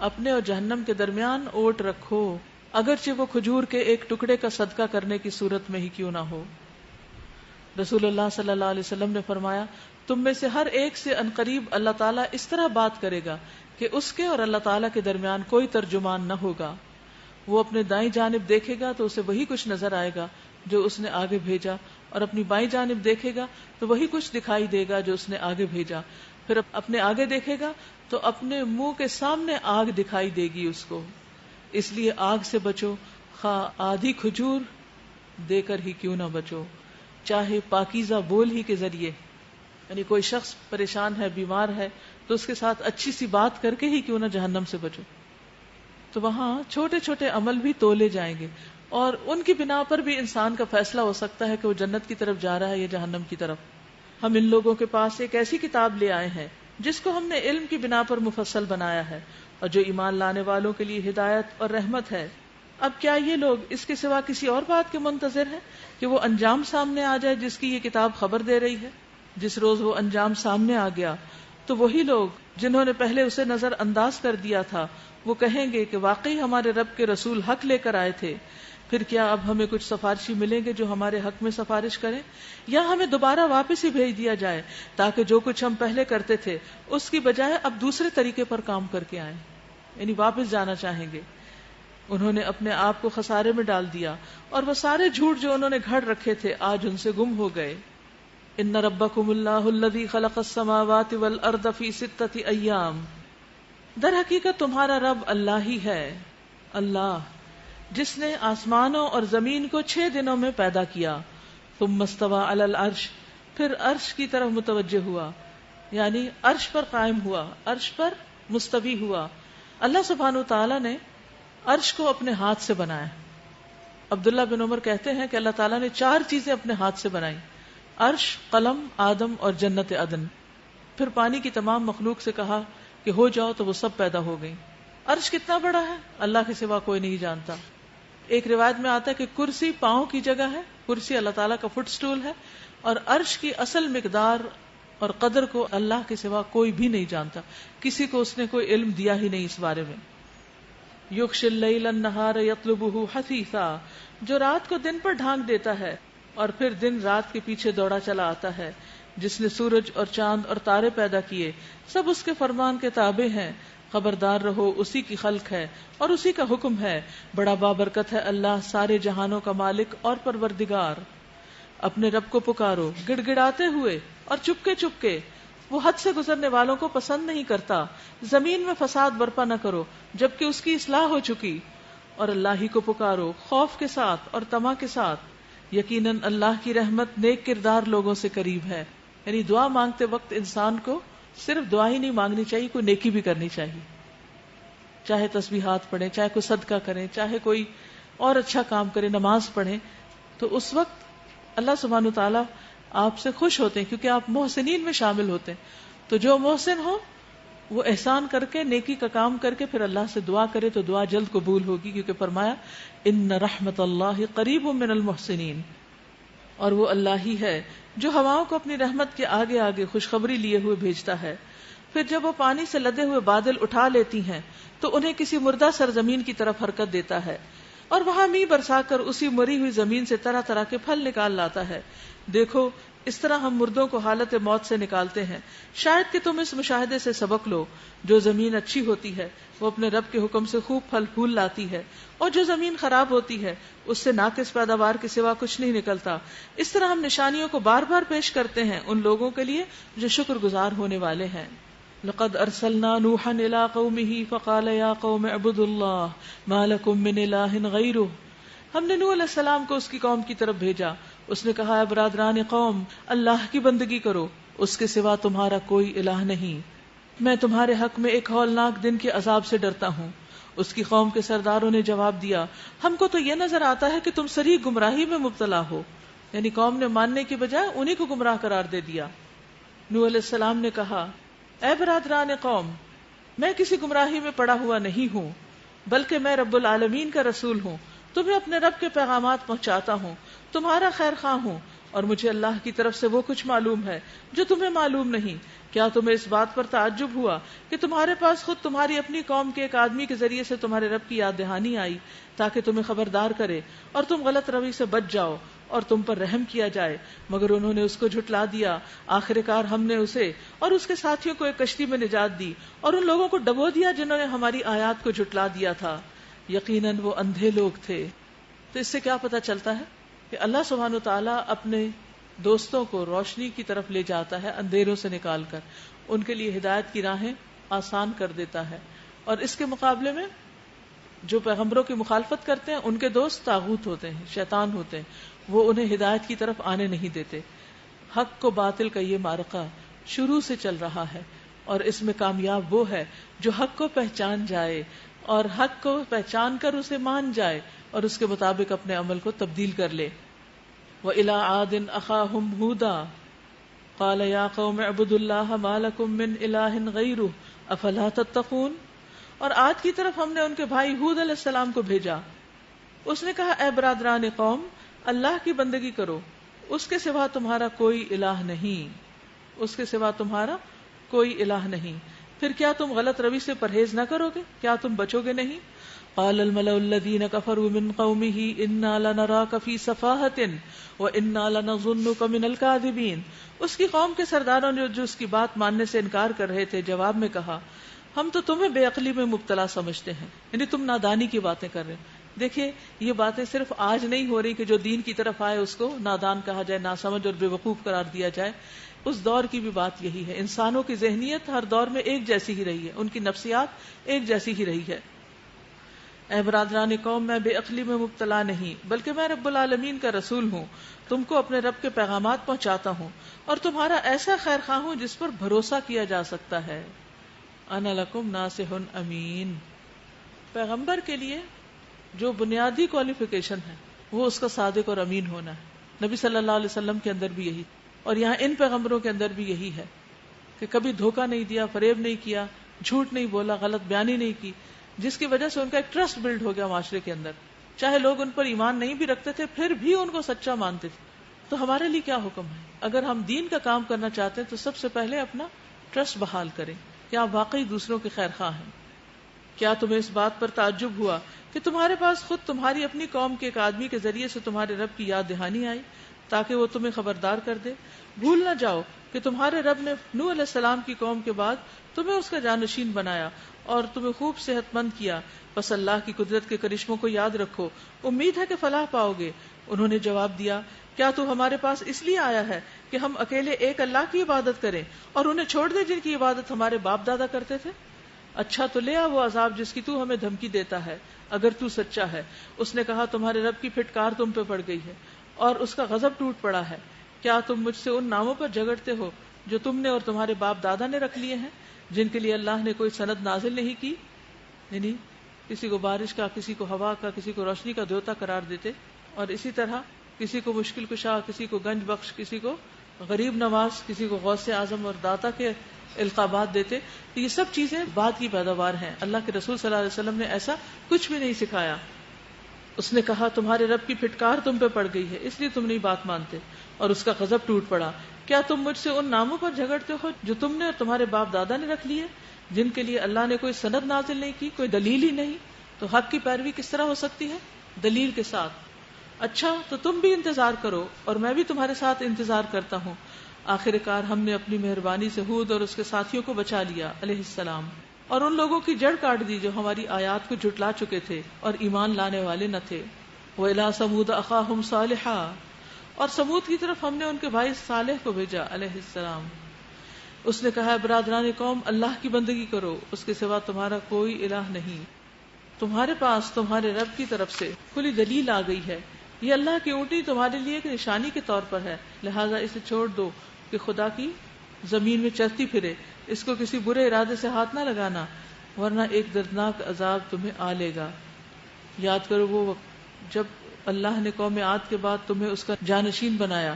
Speaker 1: اپنے اور جہنم کے درمیان اوٹ رکھو، اگرچہ وہ کھجور کے ایک ٹکڑے کا صدقہ کرنے کی صورت میں ہی کیوں نہ ہو۔ رسول اللہ صلی اللہ علیہ وسلم نے فرمایا تم میں سے ہر ایک سے عنقریب اللہ تعالیٰ اس طرح بات کرے گا کہ اس کے اور اللہ تعالیٰ کے درمیان کوئی ترجمان نہ ہوگا۔ وہ اپنے دائیں جانب دیکھے گا تو اسے وہی کچھ نظر آئے گا جو اس نے آگے بھیجا، اور اپنی بائیں جانب دیکھے گا تو وہی کچھ دکھائی دے گا جو اس نے آگے بھیجا، پھر اپنے آگے دیکھے گا تو اپنے منہ کے سامنے آگ دکھائی دے گی اس کو۔ اس لیے آگ سے بچو، خواہ آدھی کھجور دے کر ہی کیوں نہ بچو، چاہے پاکیزہ بول ہی کے ذریعے، یعنی کوئی شخص پریشان ہے، بیمار ہے، تو اس کے ساتھ اچھی سی بات کر کے ہی کیوں نہ جہنم سے بچو۔ تو وہاں چھوٹے چھوٹے عمل بھی تولے جائیں گے، اور ان کی بنا پر بھی انسان کا فیصلہ ہو سکتا ہے کہ وہ جنت کی طرف جا رہا ہے یا جہنم کی طرف۔ ہم ان لوگوں کے پاس ایک ایسی کتاب لے آئے ہیں جس کو ہم نے علم کی بنا پر مفصل بنایا ہے، اور جو ایمان لانے والوں کے لیے ہدایت اور رحمت ہے۔ اب کیا یہ لوگ اس کے سوا کسی اور بات کے منتظر ہیں کہ وہ انجام سامنے آ جائے جس کی یہ کتاب خبر دے رہی ہے؟ جس روز وہ انجام سامنے آ گیا تو وہی لوگ جنہوں نے پہلے اسے نظر انداز کر دیا تھا وہ کہیں گے کہ واقعی ہمارے رب کے رسول حق لے کر آئے تھے، پھر کیا اب ہمیں کچھ سفارشی ملیں گے جو ہمارے حق میں سفارش کریں، یا ہمیں دوبارہ واپس ہی بھیج دیا جائے تاکہ جو کچھ ہم پہلے کرتے تھے اس کی بجائے اب دوسرے طریقے پر کام کر کے آئیں، یعنی واپس جانا چاہیں گے۔ انہوں نے اپنے آپ کو خسارے میں ڈال دیا، اور وہ سارے جھوٹ جو انہوں نے گھڑ رکھے تھے آج ان سے گم ہو گئے۔ ان ربکم اللہ الذی خلق السماوات والارض فی 6 ایام، در حقیقت تمہارا رب اللہ ہی ہے، اللہ جس نے آسمانوں اور زمین کو 6 دنوں میں پیدا کیا۔ ثم استوى علی العرش، پھر عرش کی طرف متوجہ ہوا، یعنی عرش پر قائم ہوا، عرش پر مستوی ہوا۔ اللہ سبحانہ وتعالی نے عرش کو اپنے ہاتھ سے بنایا۔ عبداللہ بن عمر کہتے ہیں کہ اللہ تعالیٰ نے 4 چیزیں اپنے ہاتھ سے بنائی: عرش، قلم، آدم اور جنت عدن۔ پھر پانی کی تمام مخلوق سے کہا کہ ہو جاؤ تو وہ سب پیدا ہو گئی۔ عرش کتنا بڑا ہے اللہ کے سوا کوئی نہیں جانتا۔ ایک روایت میں آتا ہے کہ کرسی پاؤں کی جگہ ہے، کرسی اللہ تعالیٰ کا فٹ سٹول ہے، اور عرش کی اصل مقدار اور قدر کو اللہ کے سوا کوئی بھی نہیں جانتا، کسی کو اس نے کوئی علم دیا ہی نہیں اس بارے میں۔ یغشی اللیل النہار یطلبہ حثیثا، جو رات کو دن پر ڈھانک دیتا ہے اور پھر دن رات کے پیچھے دوڑا چلا آتا ہے، جس نے سورج اور چاند اور تارے پیدا کیے، سب اس کے فرمان کے تابع ہیں۔ خبردار رہو اسی کی خلق ہے اور اسی کا حکم ہے، بڑا بابرکت ہے اللہ سارے جہانوں کا مالک اور پروردگار۔ اپنے رب کو پکارو گڑ گڑاتے ہوئے اور چپکے چپکے، وہ حد سے گزرنے والوں کو پسند نہیں کرتا۔ زمین میں فساد برپا نہ کرو جبکہ اس کی اصلاح ہو چکی، اور اللہ ہی کو پکارو خوف کے ساتھ اور طمع کے ساتھ، یقیناً اللہ کی رحمت نیک کردار لوگوں سے قریب ہے۔ یعنی دعا مانگتے وقت انسان کو صرف دعا ہی نہیں مانگنی چاہیے، کوئی نیکی بھی کرنی چاہیے، چاہے تسبیحات پڑھیں، چاہے کوئی صدقہ کریں، چاہے کوئی اور اچھا کام کریں، نماز پڑھیں، تو اس وقت اللہ سبحانہ وتعالیٰ آپ سے خوش ہوتے ہیں کیونکہ آپ محسنین میں شامل ہوتے ہیں۔ تو جو محسن ہو وہ احسان کر کے نیکی کا کام کر کے پھر اللہ سے دعا کرے تو دعا جلد قبول ہوگی، کیونکہ فرمایا ان رحمت اللہ قریب من المحسنین، اور وہ اللہ ہی ہے جو ہواؤں کو اپنی رحمت کے آگے آگے خوشخبری لیے ہوئے بھیجتا ہے۔ پھر جب وہ پانی سے لدے ہوئے بادل اٹھا لیتی ہیں تو انہیں کسی مردہ سرزمین کی طرف حرکت دیتا ہے، اور وہاں میਂہ برسا کر اسی مری ہوئی زمین سے طرح طرح کے پھل نکال لاتا ہے۔ دیکھو اس طرح ہم مردوں کو حالت موت سے نکالتے ہیں، شاید کہ تم اس مشاہدے سے سبق لو۔ جو زمین اچھی ہوتی ہے وہ اپنے رب کے حکم سے خوب پھل پھول لاتی ہے، اور جو زمین خراب ہوتی ہے اس سے ناقص پیداوار کے سوا کچھ نہیں نکلتا۔ اس طرح ہم نشانیوں کو بار بار پیش کرتے ہیں ان لوگوں کے لیے جو شکر گزار ہونے والے ہیں۔ لقد ارسلنا نوحا الى قومه فقال یا قوم اعبدوا اللہ ما لکم من الہ غیرہ. ہم نے نوح علیہ السلام کو اس کی قوم کی طرف بھیجا. اس نے کہا اے برادران قوم، اللہ کی بندگی کرو، اس کے سوا تمہارا کوئی الہ نہیں. میں تمہارے حق میں ایک ہولناک دن کے عذاب سے ڈرتا ہوں. اس کی قوم کے سرداروں نے جواب دیا، ہم کو تو یہ نظر آتا ہے کہ تم صریح گمراہی میں مبتلا ہو. یعنی قوم نے ماننے کی بجائے انہی کو گمراہ قرار دے دیا. نوح علیہ السلام نے کہا اے برادران قوم، میں کسی گمراہی میں پڑا ہوا نہیں ہوں، بلکہ میں رب العالمین کا رسول ہوں. تمہیں اپنے رب کے پیغامات پہنچاتا ہوں، تمہارا خیر خواہ ہوں، اور مجھے اللہ کی طرف سے وہ کچھ معلوم ہے جو تمہیں معلوم نہیں. کیا تمہیں اس بات پر تعجب ہوا کہ تمہارے پاس خود تمہاری اپنی قوم کے ایک آدمی کے ذریعے سے تمہارے رب کی یاد دہانی آئی تاکہ تمہیں خبردار کرے اور تم غلط روی سے بچ جاؤ اور تم پر رحم کیا جائے؟ مگر انہوں نے اس کو جھٹلا دیا. آخر کار ہم نے اسے اور اس کے ساتھیوں کو ایک کشتی میں نجات دی اور ان لوگوں کو ڈبو دیا جنہوں نے ہماری آیات کو جھٹلا دیا تھا. یقیناً وہ اندھے لوگ تھے. تو اس سے کیا پتہ چلتا ہے کہ اللہ سبحانہ و تعالیٰ اپنے دوستوں کو روشنی کی طرف لے جاتا ہے اندھیروں سے نکال کر، ان کے لیے ہدایت کی راہیں آسان کر دیتا ہے. اور اس کے مقابلے میں جو پیغمبروں کی مخالفت کرتے ہیں ان کے دوست طاغوت ہوتے ہیں، شیطان ہوتے ہیں، وہ انہیں ہدایت کی طرف آنے نہیں دیتے. حق کو باطل کا یہ معرکہ شروع سے چل رہا ہے، اور اس میں کامیاب وہ ہے جو حق کو پہچان جائے اور حق کو پہچان کر اسے مان جائے اور اس کے مطابق اپنے عمل کو تبدیل کر لے. وَإِلَىٰ عَادٍ أَخَاهُمْ هُودًا قَالَ يَا قَوْمِ اعْبُدُوا اللَّهَ مَا لَكُم مِّنْ إِلَٰهٍ غَيْرُهُ أَفَلَا تَتَّقُونَ. اور عاد کی طرف ہم نے ان کے بھائی ہود علیہ السلام کو بھیجا. اس نے کہا اے برادران قوم، اللہ کی بندگی کرو، اس کے سوا تمہارا کوئی الہ نہیں، اس کے سوا تمہارا کوئی الہ نہیں. پھر کیا تم غلط روی سے پرہیز نہ کرو گے؟ کیا تم بچو گے نہیں؟ قال الملأ الذين كفروا من قومه إنا لنراك في سفاهة وإنا لنظنك من الكاذبين. اس کی قوم کے سرداروں نے جو اس کی بات ماننے سے انکار کر رہے تھے جواب میں کہا ہم تو تمہیں بے عقلی میں مبتلا سمجھتے ہیں، یعنی تم نادانی کی باتیں کر رہے ہیں. دیکھیے یہ باتیں صرف آج نہیں ہو رہی کہ جو دین کی طرف آئے اس کو نادان کہا جائے، ناسمجھ اور بے وقوف قرار دیا جائے. اس دور کی بھی بات یہی ہے. انسانوں کی ذہنیت ہر دور میں ایک جیسی ہی رہی ہے، ان کی نفسیات ایک جیسی ہی رہی ہے. اے برادران قوم، میں بے عقلی میں مبتلا نہیں بلکہ میں رب العالمین کا رسول ہوں، تم کو اپنے رب کے پیغامات پہنچاتا ہوں اور تمہارا ایسا خیر خواہ ہوں جس پر بھروسہ کیا جا سکتا ہے. انا لکم ناصح امین. پیغمبر کے لیے جو بنیادی کوالیفیکیشن ہے وہ اس کا صادق اور امین ہونا ہے. نبی صلی اللہ علیہ وسلم کے اندر بھی یہی، اور یہاں ان پیغمبروں کے اندر بھی یہی ہے کہ کبھی دھوکہ نہیں دیا، فریب نہیں کیا، جھوٹ نہیں بولا، غلط بیانی نہیں کی، جس کی وجہ سے ان کا ایک ٹرسٹ بلڈ ہو گیا معاشرے کے اندر. چاہے لوگ ان پر ایمان نہیں بھی رکھتے تھے پھر بھی ان کو سچا مانتے تھے. تو ہمارے لیے کیا حکم ہے؟ اگر ہم دین کا کام کرنا چاہتے ہیں تو سب سے پہلے اپنا ٹرسٹ بحال کریں کہ آپ واقعی دوسروں کے خیر خواہ ہیں. کیا تمہیں اس بات پر تعجب ہوا کہ تمہارے پاس خود تمہاری اپنی قوم کے ایک آدمی کے ذریعے سے تمہارے رب کی یاد دہانی آئی تاکہ وہ تمہیں خبردار کر دے؟ بھول نہ جاؤ کہ تمہارے رب نے نوح علیہ السلام کی قوم کے بعد تمہیں اس کا جانشین بنایا اور تمہیں خوب صحت مند کیا. بس اللہ کی قدرت کے کرشموں کو یاد رکھو، امید ہے کہ فلاح پاؤ گے. انہوں نے جواب دیا کیا تو ہمارے پاس اس لیے آیا ہے کہ ہم اکیلے ایک اللہ کی عبادت کریں اور انہیں چھوڑ دیں جن کی عبادت ہمارے باپ دادا کرتے تھے؟ اچھا تو لے آ وہ عذاب جس کی تو ہمیں دھمکی دیتا ہے اگر تو سچا ہے. اس نے کہا تمہارے رب کی پھٹکار تم پہ پڑ گئی ہے اور اس کا غضب ٹوٹ پڑا ہے. کیا تم مجھ سے ان ناموں پر جھگڑتے ہو جو تم نے اور تمہارے باپ دادا نے رکھ لیے ہیں جن کے لیے اللہ نے کوئی سند نازل نہیں کی؟ یعنی کسی کو بارش کا، کسی کو ہوا کا، کسی کو روشنی کا دیوتا قرار دیتے، اور اسی طرح کسی کو مشکل کشا، کسی کو گنج بخش، کسی کو غریب نواز، کسی کو غوث اعظم اور داتا کے القابات دیتے. تو یہ سب چیزیں بعد کی پیداوار ہیں. اللہ کے رسول صلی اللہ علیہ وسلم نے ایسا کچھ بھی نہیں سکھایا. اس نے کہا تمہارے رب کی پھٹکار تم پہ پڑ گئی ہے اس لیے تم نہیں بات مانتے اور اس کا غضب ٹوٹ پڑا. کیا تم مجھ سے ان ناموں پر جھگڑتے ہو جو تم نے اور تمہارے باپ دادا نے رکھ لیے جن کے لیے اللہ نے کوئی سند نازل نہیں کی، کوئی دلیل ہی نہیں؟ تو حق کی پیروی کس طرح ہو سکتی ہے؟ دلیل کے ساتھ. اچھا تو تم بھی انتظار کرو اور میں بھی تمہارے ساتھ انتظار کرتا ہوں. آخر کار ہم نے اپنی مہربانی سے ہود اور اس کے ساتھیوں کو بچا لیا علیہ السلام، اور ان لوگوں کی جڑ کاٹ دی جو ہماری آیات کو جھٹلا چکے تھے اور ایمان لانے والے نہ تھے. وَإِلَىٰ ثَمُودَ أَخَاهُمْ صَالِحًا، اور سمود کی طرف ہم نے ان کے بھائی صالح کو بھیجا علیہ السلام. اس نے کہا برادران قوم اللہ کی بندگی کرو، اس کے سوا تمہارا کوئی الہ نہیں، تمہارے پاس تمہارے رب کی طرف سے کھلی دلیل آ گئی ہے، یہ اللہ کی اونٹنی تمہارے لیے ایک نشانی کے طور پر ہے، لہٰذا اسے چھوڑ دو کہ خدا کی زمین میں چرتی پھرے، اس کو کسی برے ارادے سے ہاتھ نہ لگانا ورنہ ایک دردناک عذاب تمہیں آ لے گا۔ یاد کرو وہ وقت جب اللہ نے قوم عاد کے بعد تمہیں اس کا جانشین بنایا،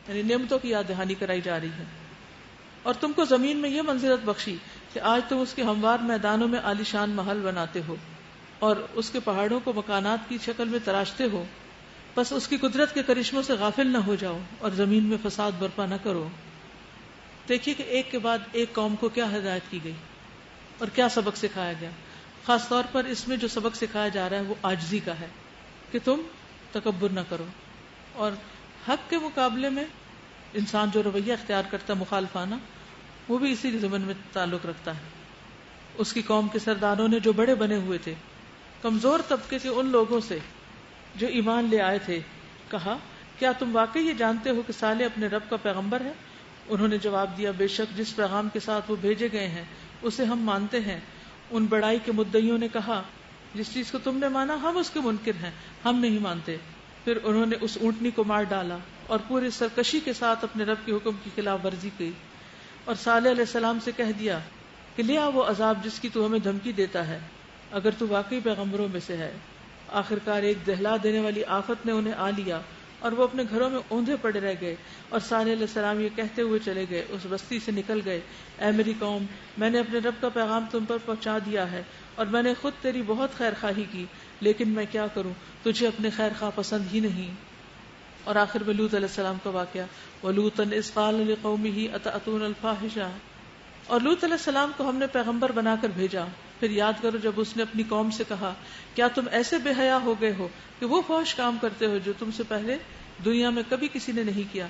Speaker 1: یعنی نعمتوں کی یاد دہانی کرائی جا رہی ہے، اور تم کو زمین میں یہ منزلت بخشی کہ آج تم اس کے ہموار میدانوں میں عالیشان محل بناتے ہو اور اس کے پہاڑوں کو مکانات کی شکل میں تراشتے ہو، بس اس کی قدرت کے کرشموں سے غافل نہ ہو جاؤ اور زمین میں فساد برپا نہ کرو۔ دیکھیے کہ ایک کے بعد ایک قوم کو کیا ہدایت کی گئی اور کیا سبق سکھایا گیا۔ خاص طور پر اس میں جو سبق سکھایا جا رہا ہے وہ عاجزی کا ہے کہ تم تکبر نہ کرو، اور حق کے مقابلے میں انسان جو رویہ اختیار کرتا ہے مخالفانہ، وہ بھی اسی ضمن میں تعلق رکھتا ہے۔ اس کی قوم کے سرداروں نے جو بڑے بنے ہوئے تھے کمزور طبقے کے ان لوگوں سے جو ایمان لے آئے تھے کہا کیا تم واقعی یہ جانتے ہو کہ صالح اپنے رب کا پیغمبر ہے؟ انہوں نے جواب دیا بے شک جس پیغام کے ساتھ وہ بھیجے گئے ہیں اسے ہم مانتے ہیں۔ ان بڑائی کے مدعیوں نے کہا جس چیز کو تم نے مانا ہم اس کے منکر ہیں، ہم نہیں مانتے۔ پھر انہوں نے اس اونٹنی کو مار ڈالا اور پورے سرکشی کے ساتھ اپنے رب کے حکم کی خلاف ورزی کی، اور صالح علیہ السلام سے کہہ دیا کہ لے آ وہ عذاب جس کی تو ہمیں دھمکی دیتا ہے اگر تو واقعی پیغمبروں میں سے ہے۔ آخرکار ایک دہلا دینے والی آفت نے انہیں آ لیا اور وہ اپنے گھروں میں اوندھے پڑے رہ گئے، اور صالح علیہ السلام یہ کہتے ہوئے چلے گئے، اس بستی سے نکل گئے، اے میری قوم میں نے اپنے رب کا پیغام تم پر پہنچا دیا ہے اور میں نے خود تیری بہت خیر خواہی کی، لیکن میں کیا کروں، تجھے اپنے خیر خواہ پسند ہی نہیں۔ اور آخر میں لوط علیہ السلام کا واقعہ، وَلُوطًا إِذْ قَالَ لِقَوْمِهِ أَتَأْتُونَ الْفَاحِشَةَ، اور لوط علیہ السلام کو ہم نے پیغمبر بنا کر بھیجا۔ پھر یاد کرو جب اس نے اپنی قوم سے کہا کیا تم ایسے بے حیا ہو گئے ہو کہ وہ فحش کام کرتے ہو جو تم سے پہلے دنیا میں کبھی کسی نے نہیں کیا،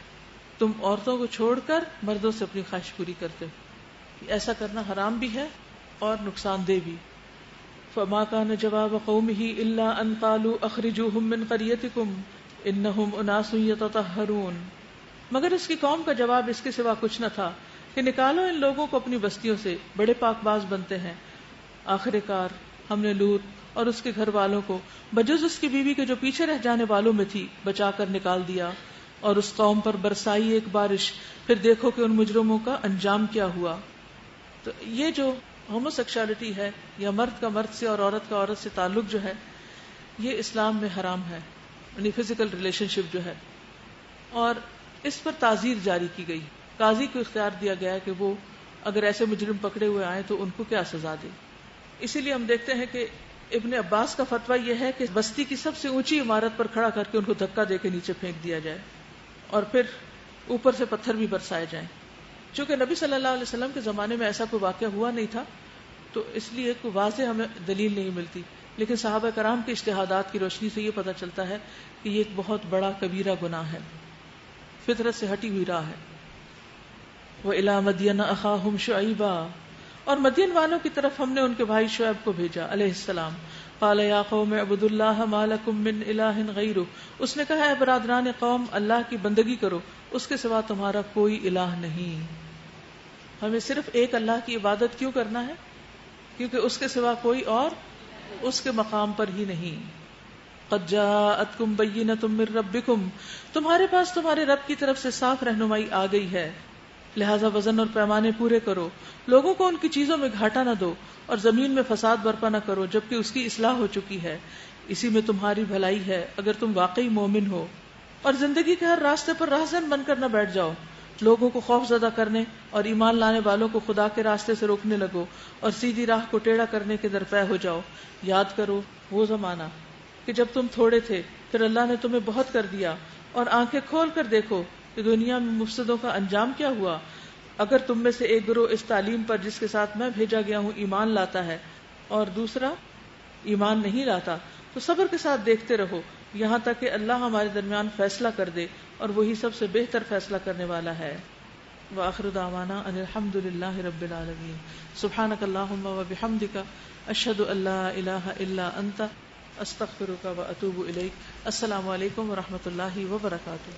Speaker 1: تم عورتوں کو چھوڑ کر مردوں سے اپنی خواہش پوری کرتے ہو، ایسا کرنا حرام بھی ہے اور نقصان دہ بھی۔ فما كان جواب قومه الا ان قالوا اخرجوهم من قريتكم انهم اناس يتطهرون، مگر اس کی قوم کا جواب اس کے سوا کچھ نہ تھا کہ نکالو ان لوگوں کو اپنی بستیوں سے، بڑے پاک باز بنتے ہیں۔ آخر کار ہم نے لوط اور اس کے گھر والوں کو بجز اس کی بیوی کے جو پیچھے رہ جانے والوں میں تھی بچا کر نکال دیا، اور اس قوم پر برسائی ایک بارش، پھر دیکھو کہ ان مجرموں کا انجام کیا ہوا۔ تو یہ جو ہومو سیکشوالٹی ہے یا مرد کا مرد سے اور عورت کا عورت سے تعلق جو ہے یہ اسلام میں حرام ہے، یعنی فزیکل ریلیشن شپ جو ہے، اور اس پر تعزیر جاری کی گئی۔ قاضی کو اختیار دیا گیا کہ وہ اگر ایسے مجرم پکڑے ہوئے آئیں تو ان کو کیا سزا دے۔ اسی لیے ہم دیکھتے ہیں کہ ابن عباس کا فتویٰ یہ ہے کہ بستی کی سب سے اونچی عمارت پر کھڑا کر کے ان کو دھکا دے کے نیچے پھینک دیا جائے اور پھر اوپر سے پتھر بھی برسائے جائیں۔ چونکہ نبی صلی اللہ علیہ وسلم کے زمانے میں ایسا کوئی واقعہ ہوا نہیں تھا تو اس لیے کوئی واضح ہمیں دلیل نہیں ملتی، لیکن صحابہ کرام کے اجتہادات کی روشنی سے یہ پتہ چلتا ہے کہ یہ ایک بہت بڑا کبیرہ گناہ ہے، فطرت سے ہٹی ہوئی راہ ہے۔ وَإِلَىٰ مَدْيَنَ أَخَاهُمْ شُعَيْبًا، اور مدین والوں کی طرف ہم نے ان کے بھائی شعیب کو بھیجا علیہ السلام۔ قال یا قوم اعبدوا اللہ ما لکم من الہ غیرہ، اس نے کہا اے برادران قوم اللہ کی بندگی کرو، اس کے سوا تمہارا کوئی الہ نہیں۔ ہمیں صرف ایک اللہ کی عبادت کیوں کرنا ہے؟ کیونکہ اس کے سوا کوئی اور اس کے مقام پر ہی نہیں۔ قد جاءتکم بینۃ من ربکم، تمہارے پاس تمہارے رب کی طرف سے صاف رہنمائی آ گئی ہے، لہذا وزن اور پیمانے پورے کرو، لوگوں کو ان کی چیزوں میں گھاٹا نہ دو اور زمین میں فساد برپا نہ کرو جبکہ اس کی اصلاح ہو چکی ہے، اسی میں تمہاری بھلائی ہے اگر تم واقعی مومن ہو۔ اور زندگی کے ہر راستے پر راہزن بن کر نہ بیٹھ جاؤ، لوگوں کو خوف زدہ کرنے اور ایمان لانے والوں کو خدا کے راستے سے روکنے لگو اور سیدھی راہ کو ٹیڑھا کرنے کے درپے ہو جاؤ۔ یاد کرو وہ زمانہ کہ جب تم تھوڑے تھے پھر اللہ نے تمہیں بہت کر دیا، اور آنکھیں کھول کر دیکھو کہ دنیا میں مفسدوں کا انجام کیا ہوا۔ اگر تم میں سے ایک گروہ اس تعلیم پر جس کے ساتھ میں بھیجا گیا ہوں ایمان لاتا ہے اور دوسرا ایمان نہیں لاتا تو صبر کے ساتھ دیکھتے رہو یہاں تک کہ اللہ ہمارے درمیان فیصلہ کر دے، اور وہی سب سے بہتر فیصلہ کرنے والا ہے۔ وآخر دعوانا ان الحمد للہ رب العالمین۔ سبحانک اللہم وبحمدک، اشہد ان لا الہ الا انت، استغفرک واتوب الیک۔ السلام علیکم ورحمۃ اللہ وبرکاتہ۔